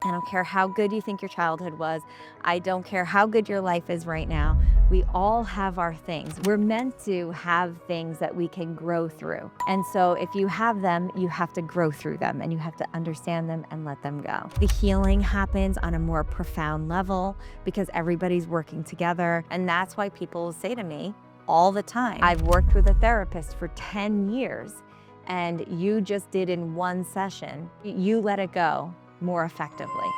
I don't care how good you think your childhood was. I don't care how good your life is right now. We all have our things. We're meant to have things that we can grow through. And so if you have them, you have to grow through them and you have to understand them and let them go. The healing happens on a more profound level because everybody's working together. And that's why people say to me all the time, I've worked with a therapist for 10 years and you just did in one session, you let it go more effectively.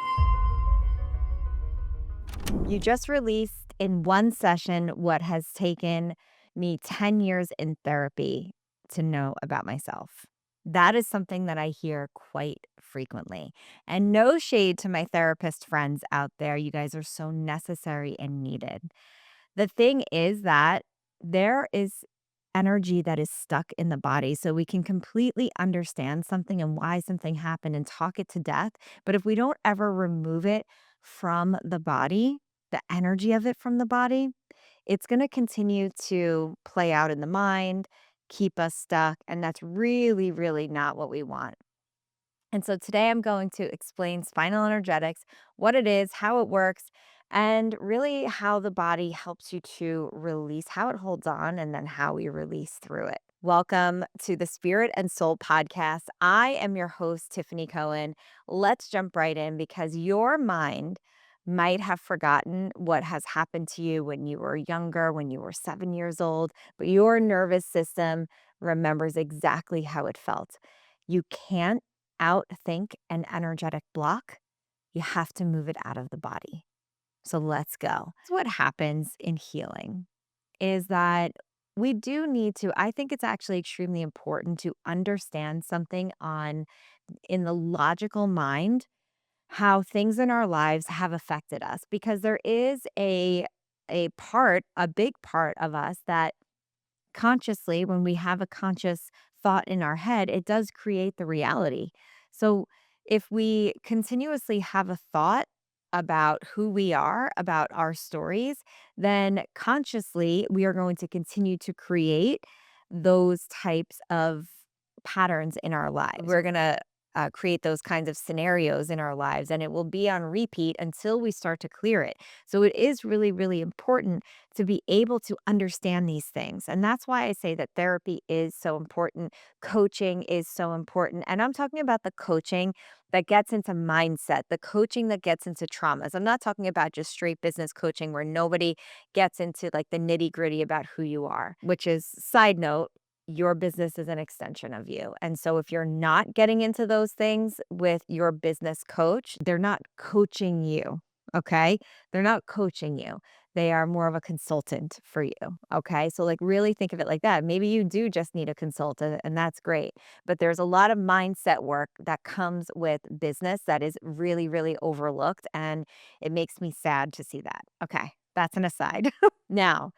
You just released in one session what has taken me 10 years in therapy to know about myself. That is something that I hear quite frequently. And no shade to my therapist friends out there. You guys are so necessary and needed. The thing is that there is energy that is stuck in the body. So we can completely understand something and why something happened and talk it to death. But if we don't ever remove it from the body, the energy of it from the body, it's going to continue to play out in the mind, keep us stuck. And that's really, really not what we want. And so today I'm going to explain spinal energetics, what it is, how it works, and really how the body helps you to release, how it holds on, and then how we release through it. Welcome to the Spirit and Soul podcast. I am your host, Tiffany Cohen. Let's jump right in because your mind might have forgotten what has happened to you when you were younger, when you were 7 years old, but your nervous system remembers exactly how it felt. You can't outthink an energetic block, you have to move it out of the body. So let's go. So what happens in healing is that we do need to, I think it's actually extremely important to understand something on in the logical mind, how things in our lives have affected us because there is a big part of us that consciously, when we have a conscious thought in our head, it does create the reality. So if we continuously have a thought about who we are, about our stories, then consciously we are going to continue to create those types of patterns in our lives. We're going to create those kinds of scenarios in our lives, and it will be on repeat until we start to clear it. So it is really, really important to be able to understand these things. And that's why I say that therapy is so important. Coaching is so important. And I'm talking about the coaching that gets into mindset, the coaching that gets into traumas. I'm not talking about just straight business coaching where nobody gets into like the nitty gritty about who you are, which is side note. Your business is an extension of you. And so if you're not getting into those things with your business coach, they're not coaching you. Okay. They're not coaching you. They are more of a consultant for you. Okay. So, like, really think of it like that. Maybe you do just need a consultant, and that's great. But there's a lot of mindset work that comes with business that is really, really overlooked. And it makes me sad to see that. Okay. That's an aside. Now,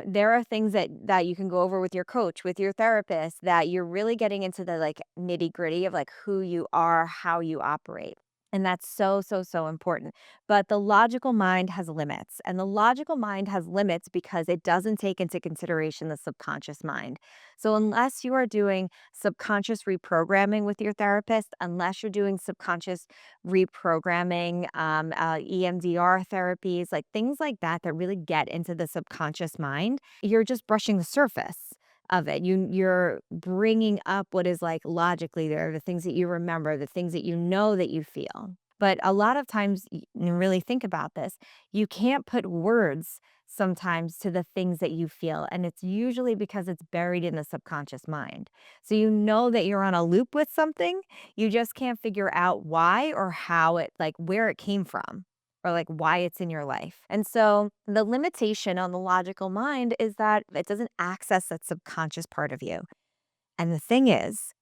there are things that you can go over with your coach, with your therapist, that you're really getting into the like nitty gritty of like who you are, how you operate. And that's so, so, so important. But the logical mind has limits. And the logical mind has limits because it doesn't take into consideration the subconscious mind. So, unless you are doing subconscious reprogramming with your therapist, unless you're doing subconscious reprogramming, EMDR therapies, like things like that, that really get into the subconscious mind, you're just brushing the surface of it. You're bringing up what is like logically there, the things that you remember, the things that you know that you feel. But a lot of times, and really think about this, you can't put words sometimes to the things that you feel. And it's usually because it's buried in the subconscious mind. So you know that you're on a loop with something, you just can't figure out why or how it, like where it came from or like why it's in your life. And so the limitation on the logical mind is that it doesn't access that subconscious part of you. And the thing is,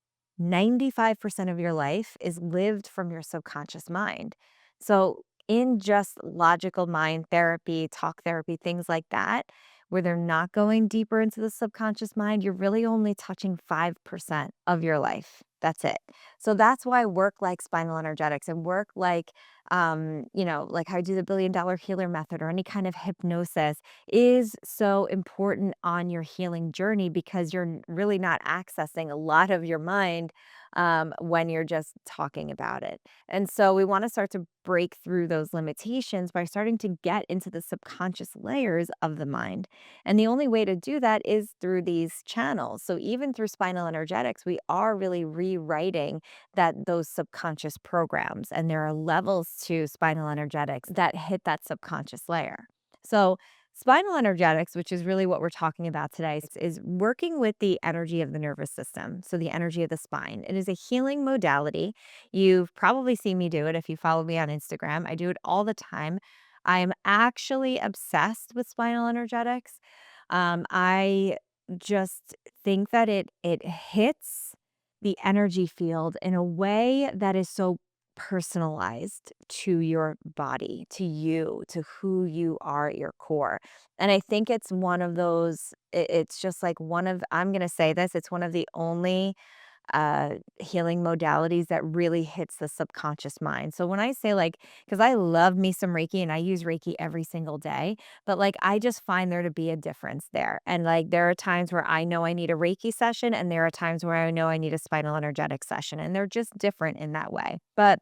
95% of your life is lived from your subconscious mind. So, in just logical mind therapy, talk therapy, things like that, where they're not going deeper into the subconscious mind, you're really only touching 5% of your life. That's it. So that's why work like spinal energetics and work like, like how I do the $1 billion healer method or any kind of hypnosis is so important on your healing journey because you're really not accessing a lot of your mind when you're just talking about it. And so we want to start to break through those limitations by starting to get into the subconscious layers of the mind. And the only way to do that is through these channels. So even through spinal energetics, we are really rewriting those subconscious programs. And there are levels to spinal energetics that hit that subconscious layer. So spinal energetics, which is really what we're talking about today, is working with the energy of the nervous system. So the energy of the spine. It is a healing modality. You've probably seen me do it if you follow me on Instagram. I do it all the time. I'm actually obsessed with spinal energetics. I just think that it hits the energy field in a way that is so personalized to your body, to you, to who you are at your core. And I think it's one of those, it's just like I'm going to say this, it's one of the only healing modalities that really hits the subconscious mind. So when I say like, because I love me some Reiki and I use Reiki every single day, but like I just find there to be a difference there. And like there are times where I know I need a Reiki session and there are times where I know I need a spinal energetic session. And they're just different in that way. But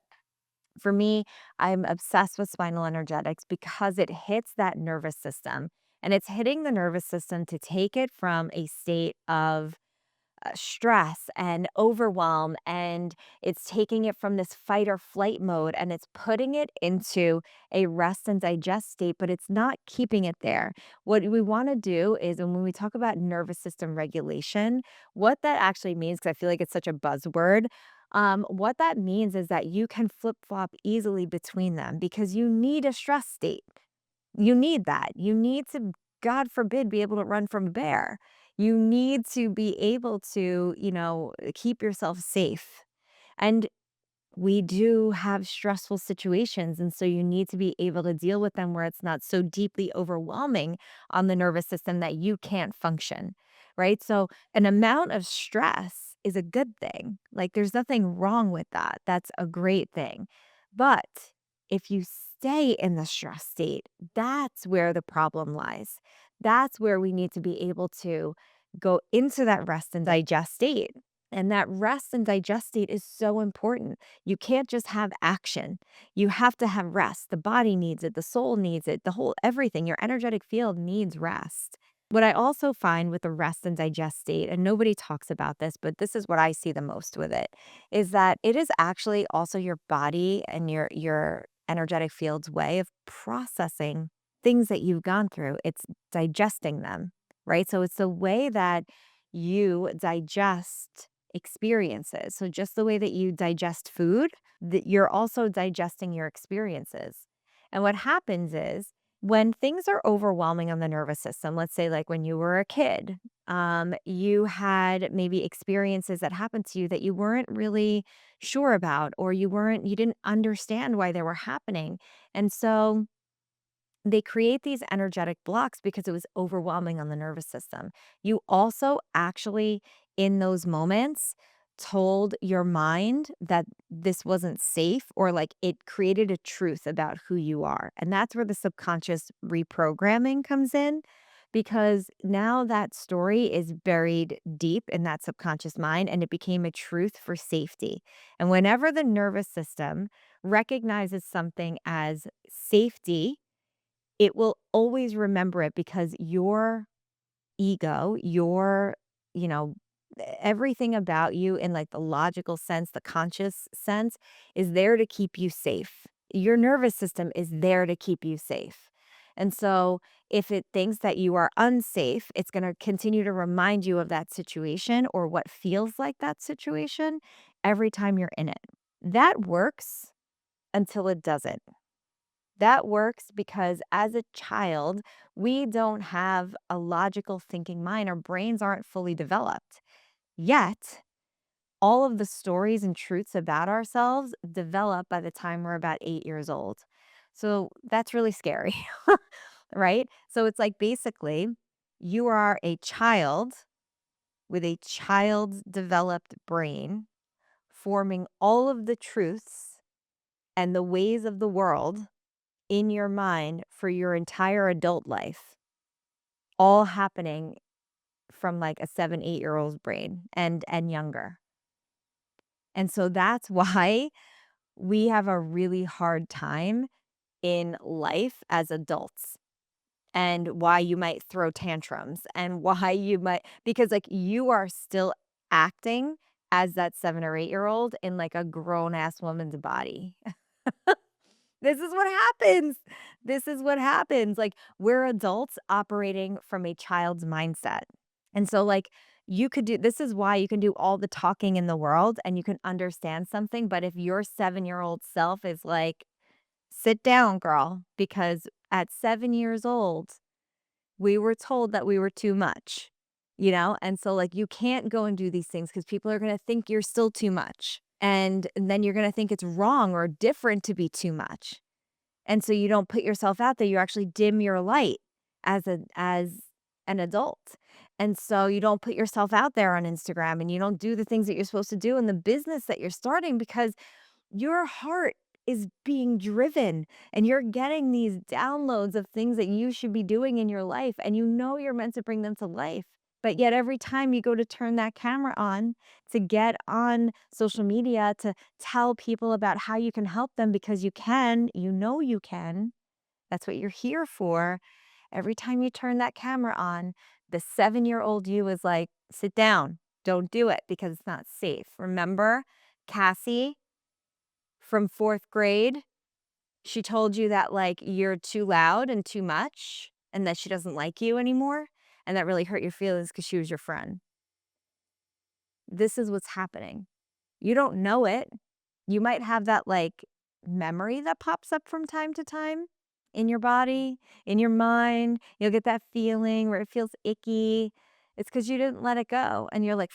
for me, I'm obsessed with spinal energetics because it hits that nervous system. And it's hitting the nervous system to take it from a state of stress and overwhelm, and it's taking it from this fight or flight mode and it's putting it into a rest and digest state, but it's not keeping it there. What we want to do is, and when we talk about nervous system regulation, what that actually means, because I feel like it's such a buzzword. What that means is that you can flip flop easily between them because you need a stress state. You need that. You need to, God forbid, be able to run from a bear. You need to be able to, keep yourself safe. And we do have stressful situations. And so you need to be able to deal with them where it's not so deeply overwhelming on the nervous system that you can't function. Right. So an amount of stress is a good thing. Like there's nothing wrong with that. That's a great thing. But if you stay in the stress state, that's where the problem lies. That's where we need to be able to go into that rest and digest state. And that rest and digest state is so important. You can't just have action. You have to have rest. The body needs it, the soul needs it, the whole everything. Your energetic field needs rest. What I also find with the rest and digest state, and nobody talks about this, but this is what I see the most with it, is that it is actually also your body and your energetic field's way of processing things that you've gone through. It's digesting them, right? So it's the way that you digest experiences. So just the way that you digest food, that you're also digesting your experiences. And what happens is when things are overwhelming on the nervous system, let's say like when you were a kid, you had maybe experiences that happened to you that you weren't really sure about, or you didn't understand why they were happening. And so they create these energetic blocks because it was overwhelming on the nervous system. You also actually, in those moments, told your mind that this wasn't safe, or like it created a truth about who you are. And that's where the subconscious reprogramming comes in, because now that story is buried deep in that subconscious mind and it became a truth for safety. And whenever the nervous system recognizes something as safety, it will always remember it because your ego, you know, everything about you in like the logical sense, the conscious sense is there to keep you safe. Your nervous system is there to keep you safe. And so if it thinks that you are unsafe, it's going to continue to remind you of that situation or what feels like that situation every time you're in it. That works until it doesn't. That works because as a child, we don't have a logical thinking mind. Our brains aren't fully developed. Yet, all of the stories and truths about ourselves develop by the time we're about 8 years old. So that's really scary, right? So it's like basically, you are a child with a child's developed brain forming all of the truths and the ways of the world in your mind for your entire adult life, all happening from like a 7, 8-year-old's brain and younger. And so that's why we have a really hard time in life as adults, and why you might throw tantrums, and why you might, because like you are still acting as that 7 or 8-year-old in like a grown ass woman's body. This is what happens. This is what happens. Like, we're adults operating from a child's mindset. And so, like, you could do this is why you can do all the talking in the world and you can understand something. But if your 7-year-old self is like, sit down, girl, because at 7 years old, we were told that we were too much, you know? And so, like, you can't go and do these things because people are going to think you're still too much. And then you're going to think it's wrong or different to be too much. And so you don't put yourself out there, you actually dim your light as an adult. And so you don't put yourself out there on Instagram and you don't do the things that you're supposed to do in the business that you're starting because your heart is being driven and you're getting these downloads of things that you should be doing in your life and you know you're meant to bring them to life. But yet every time you go to turn that camera on to get on social media to tell people about how you can help them because you can, you know you can. That's what you're here for. Every time you turn that camera on, the 7-year-old you is like, sit down, don't do it because it's not safe. Remember Cassie from 4th grade? She told you that like you're too loud and too much and that she doesn't like you anymore. And that really hurt your feelings because she was your friend. This is what's happening. You don't know it. You might have that like memory that pops up from time to time in your body, in your mind. You'll get that feeling where it feels icky. It's because you didn't let it go. And you're like,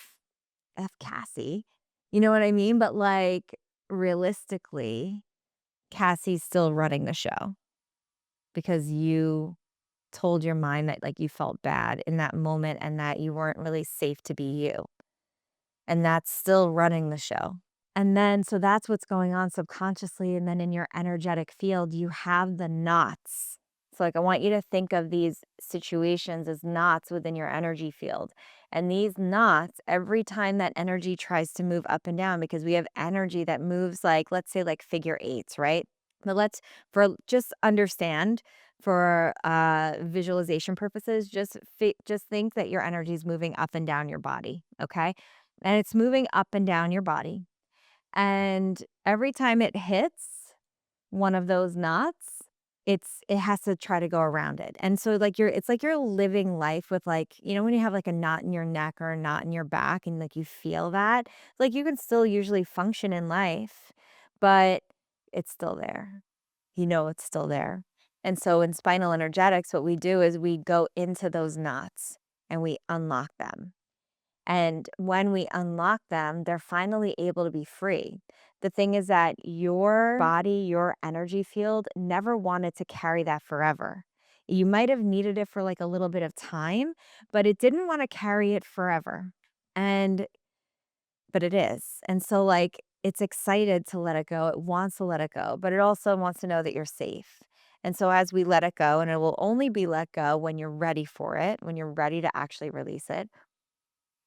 F Cassie. You know what I mean? But like realistically, Cassie's still running the show because you told your mind that like you felt bad in that moment and that you weren't really safe to be you. And that's still running the show. And then, so that's what's going on subconsciously. And then in your energetic field, you have the knots. So, like, I want you to think of these situations as knots within your energy field. And these knots, every time that energy tries to move up and down, because we have energy that moves like, let's say, like figure eights, right? But for just understand for visualization purposes, just think that your energy is moving up and down your body, okay? And it's moving up and down your body. And every time it hits one of those knots, it has to try to go around it. And so like it's like you're living life with like, you know, when you have like a knot in your neck or a knot in your back and like you feel that, like you can still usually function in life, but it's still there. You know it's still there. And so in spinal energetics, what we do is we go into those knots and we unlock them. And when we unlock them, they're finally able to be free. The thing is that your body, your energy field never wanted to carry that forever. You might have needed it for like a little bit of time, but it didn't want to carry it forever. And, but it is. And so, like, it's excited to let it go. It wants to let it go, but it also wants to know that you're safe. And so, as we let it go, and it will only be let go when you're ready for it, when you're ready to actually release it.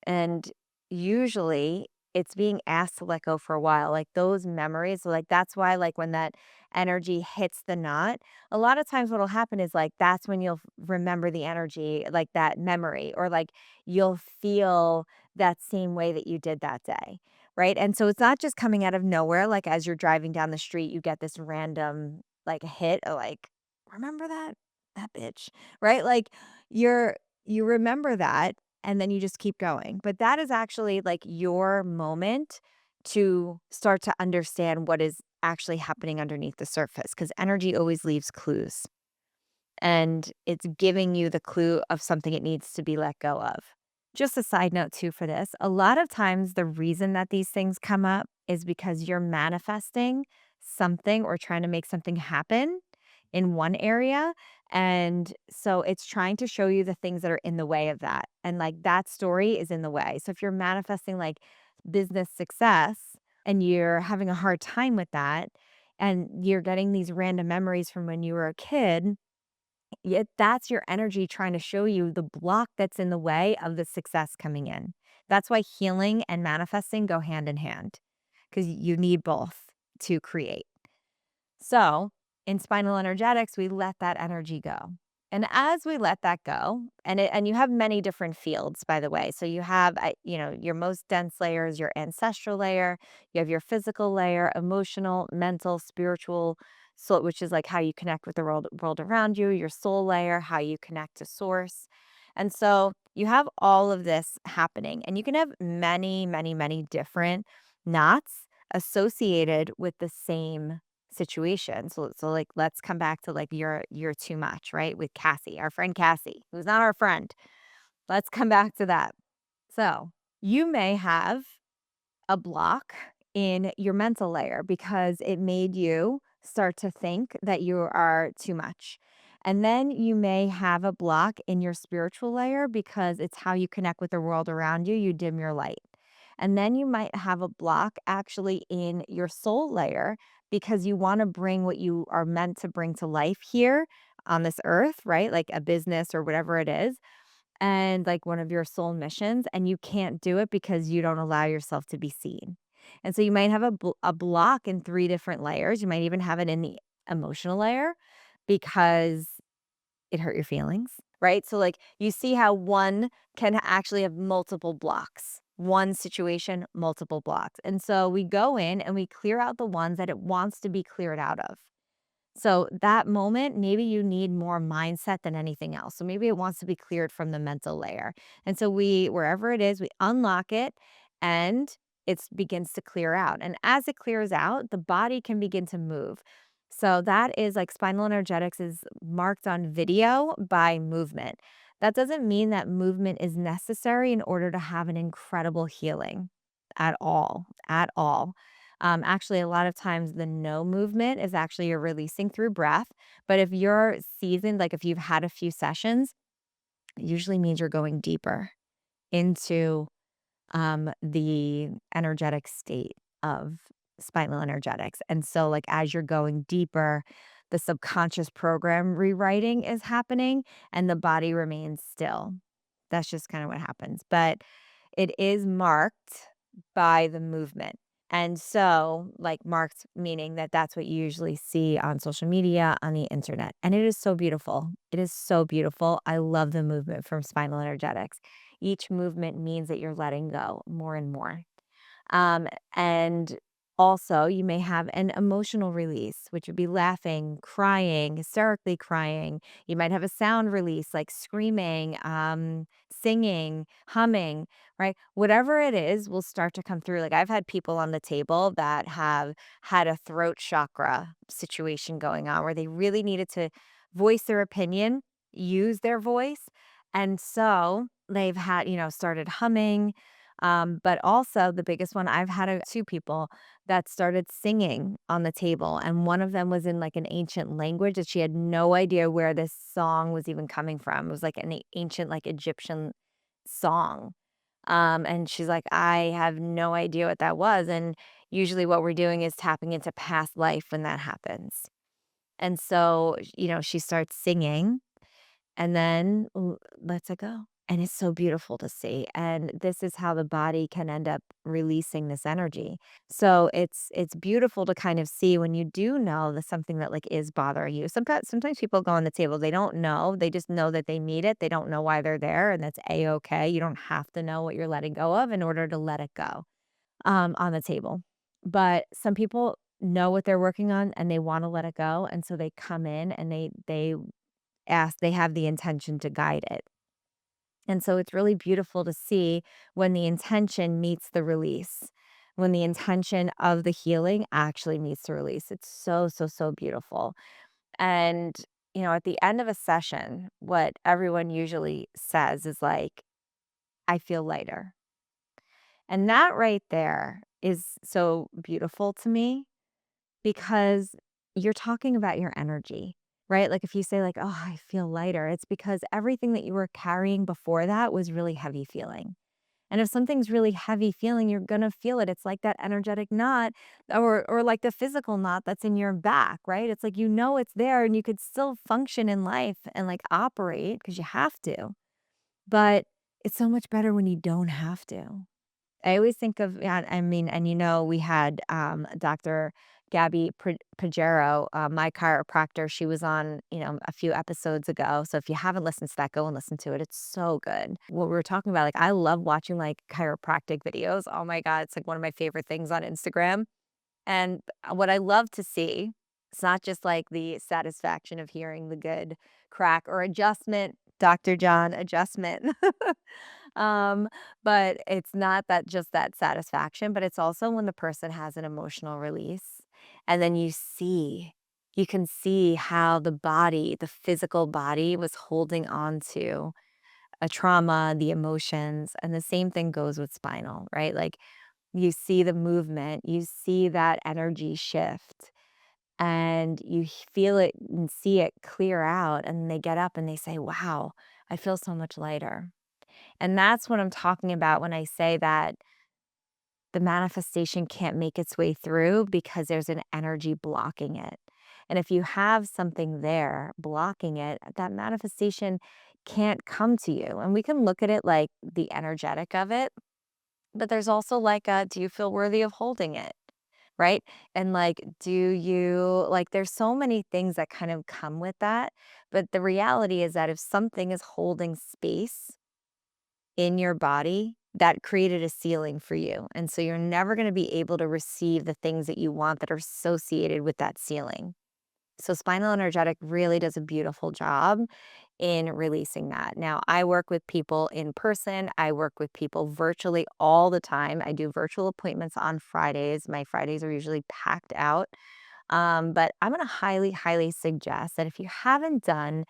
And usually it's being asked to let go for a while, like those memories. So like that's why like when that energy hits the knot, a lot of times what'll happen is like that's when you'll remember the energy, like that memory, or like you'll feel that same way that you did that day. Right. And so it's not just coming out of nowhere, like as you're driving down the street, you get this random like hit or like, remember that bitch. Right. Like you're you remember that and then you just keep going. But that is actually like your moment to start to understand what is actually happening underneath the surface because energy always leaves clues and it's giving you the clue of something it needs to be let go of. Just a side note, too, for this a lot of times the reason that these things come up is because you're manifesting something or trying to make something happen in one area. And so it's trying to show you the things that are in the way of that. And like that story is in the way. So if you're manifesting like business success and you're having a hard time with that, and you're getting these random memories from when you were a kid, that's your energy trying to show you the block that's in the way of the success coming in. That's why healing and manifesting go hand in hand, because you need both to create. So, in spinal energetics, we let that energy go. And as we let that go, and you have many different fields, by the way. So you have, your most dense layer is your ancestral layer. You have your physical layer, emotional, mental, spiritual, soul, which is like how you connect with the world around you. Your soul layer, how you connect to source. And so you have all of this happening, and you can have many, many, many different knots associated with the same situation. So like let's come back to like you're too much, right? With Cassie, our friend Cassie, who's not our friend. Let's come back to that. So, you may have a block in your mental layer because it made you start to think that you are too much. And then you may have a block in your spiritual layer because it's how you connect with the world around you. You dim your light. And then you might have a block actually in your soul layer because you want to bring what you are meant to bring to life here on this earth, right? Like a business or whatever it is, and like one of your soul missions, and you can't do it because you don't allow yourself to be seen. And so you might have a block in three different layers. You might even have it in the emotional layer because it hurt your feelings, right? So like you see how one can actually have multiple blocks. One situation, multiple blocks. And so we go in and we clear out the ones that it wants to be cleared out of. So that moment, maybe you need more mindset than anything else. So maybe it wants to be cleared from the mental layer. And so wherever it is, we unlock it and it begins to clear out. And as it clears out, the body can begin to move. So that is like spinal energetics is marked on video by movement. That doesn't mean that movement is necessary in order to have an incredible healing at all. Actually, a lot of times the no movement is actually you're releasing through breath. But if you're seasoned, like if you've had a few sessions, it usually means you're going deeper into the energetic state of spinal energetics. And so, like, as you're going deeper, the subconscious program rewriting is happening and the body remains still. That's just kind of what happens. But it is marked by the movement. And so, like, marked meaning that that's what you usually see on social media, on the internet. And it is so beautiful. It is so beautiful. I love the movement from spinal energetics. Each movement means that you're letting go more and more. Um, and also, you may have an emotional release, which would be laughing, crying, hysterically crying. You might have a sound release like screaming, singing, humming, right? Whatever it is will start to come through. Like I've had people on the table that have had a throat chakra situation going on where they really needed to voice their opinion, use their voice. And so they've had, started humming, but also the biggest one, I've had two people that started singing on the table, and one of them was in like an ancient language that she had no idea where this song was even coming from. It was like an ancient, like Egyptian song. And she's like, I have no idea what that was. And usually what we're doing is tapping into past life when that happens. And so, she starts singing and then lets it go. And it's so beautiful to see. And this is how the body can end up releasing this energy. So it's beautiful to kind of see when you do know that something that like is bothering you. Sometimes people go on the table, they don't know. They just know that they need it. They don't know why they're there. And that's A-okay. You don't have to know what you're letting go of in order to let it go on the table. But some people know what they're working on and they want to let it go. And so they come in and they have the intention to guide it. And so it's really beautiful to see when the intention meets the release, when the intention of the healing actually meets the release. It's so, so, so beautiful. And, at the end of a session, what everyone usually says is like, I feel lighter. And that right there is so beautiful to me because you're talking about your energy, right? Like if you say like, "Oh, I feel lighter," it's because everything that you were carrying before that was really heavy feeling. And if something's really heavy feeling, you're gonna feel it. It's like that energetic knot or like the physical knot that's in your back, right? It's like you know it's there and you could still function in life and like operate because you have to. But it's so much better when you don't have to. I always think of yeah, I mean, and we had, Dr. Gabby Pajero, my chiropractor, she was on, a few episodes ago, so if you haven't listened to that, go and listen to it, it's so good. What we were talking about, like, I love watching, like, chiropractic videos, oh my god, it's, like, one of my favorite things on Instagram, and what I love to see, it's not just, like, the satisfaction of hearing the good crack or adjustment, Doctor John, adjustment. Um, but it's not that just that satisfaction, but it's also when the person has an emotional release, and then you can see how the body, the physical body was holding on to a trauma, the emotions, and the same thing goes with spinal, right? Like, you see the movement, you see that energy shift, and you feel it and see it clear out, and they get up and they say, "Wow, I feel so much lighter." And that's what I'm talking about when I say that the manifestation can't make its way through because there's an energy blocking it. And if you have something there blocking it, that manifestation can't come to you. And we can look at it like the energetic of it, but there's also like do you feel worthy of holding it? Right. And like, do you like, there's so many things that kind of come with that. But the reality is that if something is holding space in your body, that created a ceiling for you, and so you're never gonna be able to receive the things that you want that are associated with that ceiling. So spinal energetic really does a beautiful job in releasing that. Now, I work with people in person, I work with people virtually all the time. I do virtual appointments on Fridays. My Fridays are usually packed out. But I'm gonna highly, highly suggest that if you haven't done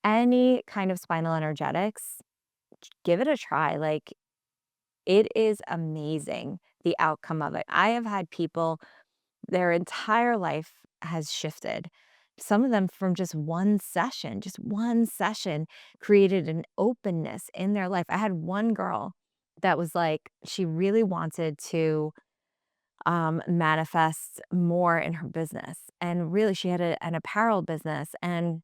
any kind of spinal energetics, give it a try. Like, it is amazing, the outcome of it. I have had people, their entire life has shifted. Some of them from just one session created an openness in their life. I had one girl that was like, she really wanted to manifest more in her business. And really, she had an apparel business. And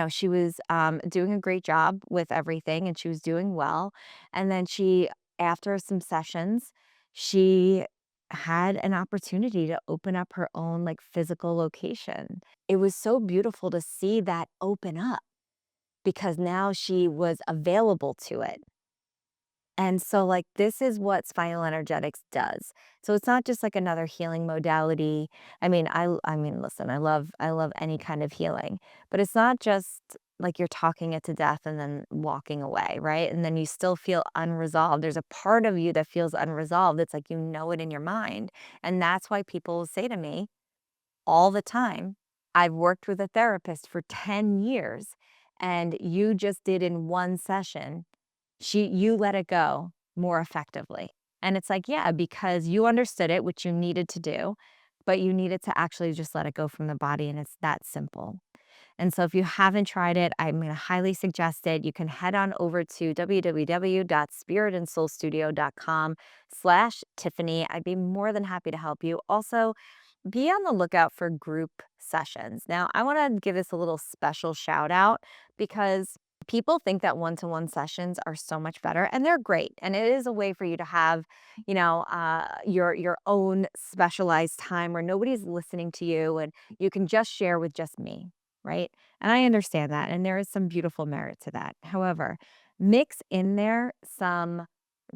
she was, doing a great job with everything, and she was doing well, and then after some sessions, she had an opportunity to open up her own, like, physical location. It was so beautiful to see that open up because now she was available to it. And so, like, this is what spinal energetics does. So it's not just like another healing modality. I mean, listen, I love any kind of healing, but it's not just like you're talking it to death and then walking away, right? And then you still feel unresolved. There's a part of you that feels unresolved. It's like you know it in your mind. And that's why people say to me all the time, I've worked with a therapist for 10 years and you just did in one session you let it go more effectively. And it's like, yeah, because you understood it, which you needed to do, but you needed to actually just let it go from the body, and it's that simple. And so if you haven't tried it, I'm gonna highly suggest it. You can head on over to www.spiritandsoulstudio.com/Tiffany. I'd be more than happy to help you. Also, be on the lookout for group sessions. Now, I want to give this a little special shout out because people think that one-to-one sessions are so much better, and they're great, and it is a way for you to have your own specialized time where nobody's listening to you and you can just share with just me, right? And I understand that, and there is some beautiful merit to that. However, mix in there some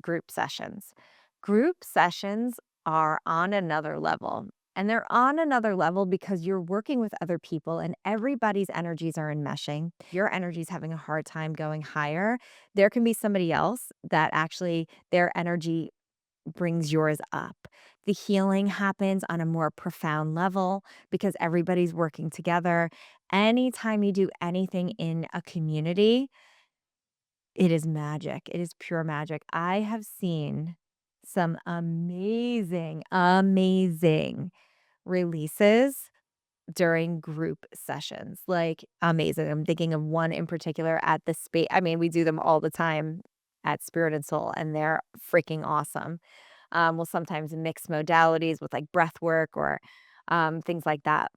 group sessions. Group sessions are on another level. And they're on another level because you're working with other people and everybody's energies are enmeshing. Your energy is having a hard time going higher. There can be somebody else that actually their energy brings yours up. The healing happens on a more profound level because everybody's working together. Anytime you do anything in a community, it is magic. It is pure magic. I have seen some amazing, amazing releases during group sessions, like, amazing. I'm thinking of one in particular at the space. I mean, we do them all the time at Spirit and Soul, and they're freaking awesome. We'll sometimes mix modalities with like breath work or things like that.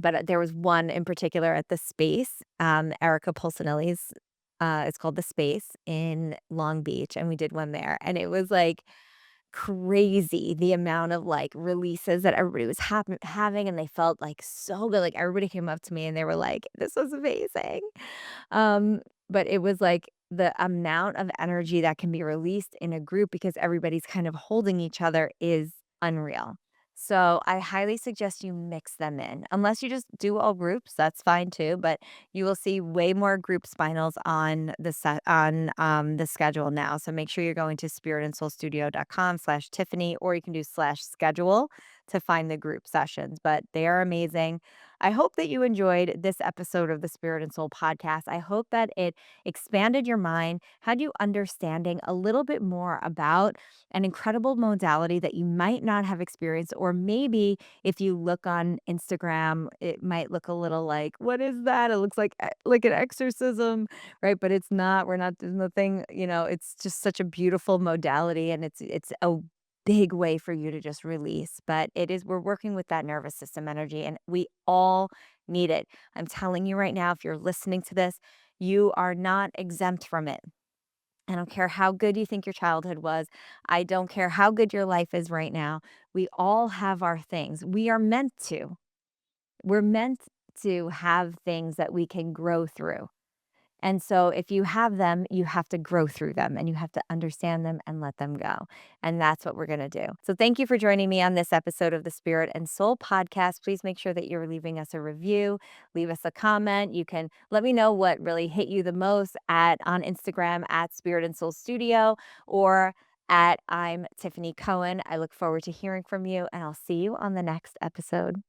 But there was one in particular at the Space, Erica Pulsinelli's, it's called The Space in Long Beach, and we did one there, and it was, like, crazy the amount of, like, releases that everybody was having, and they felt, like, so good, like, everybody came up to me and they were like, "This was amazing." Um, but it was, like, the amount of energy that can be released in a group because everybody's kind of holding each other is unreal. So, I highly suggest you mix them in. Unless you just do all groups, that's fine too, but you will see way more group spinals on the schedule now. So make sure you're going to spiritandsoulstudio.com/Tiffany, or you can do /schedule to find the group sessions, but they are amazing. I hope that you enjoyed this episode of the Spirit and Soul podcast. I hope that it expanded your mind, had you understanding a little bit more about an incredible modality that you might not have experienced, or maybe if you look on Instagram, it might look a little like, "What is that?" It looks like an exorcism, right? But it's not. We're not doing the thing, it's just such a beautiful modality, and it's a big way for you to just release. But we're working with that nervous system energy, and we all need it. I'm telling you right now, if you're listening to this, you are not exempt from it. I don't care how good you think your childhood was. I don't care how good your life is right now. We all have our things. We are meant to. We're meant to have things that we can grow through. And so if you have them, you have to grow through them and you have to understand them and let them go. And that's what we're going to do. So thank you for joining me on this episode of the Spirit and Soul podcast. Please make sure that you're leaving us a review, leave us a comment. You can let me know what really hit you the most on Instagram at Spirit and Soul Studio, or at I'm Tiffany Cohen. I look forward to hearing from you, and I'll see you on the next episode.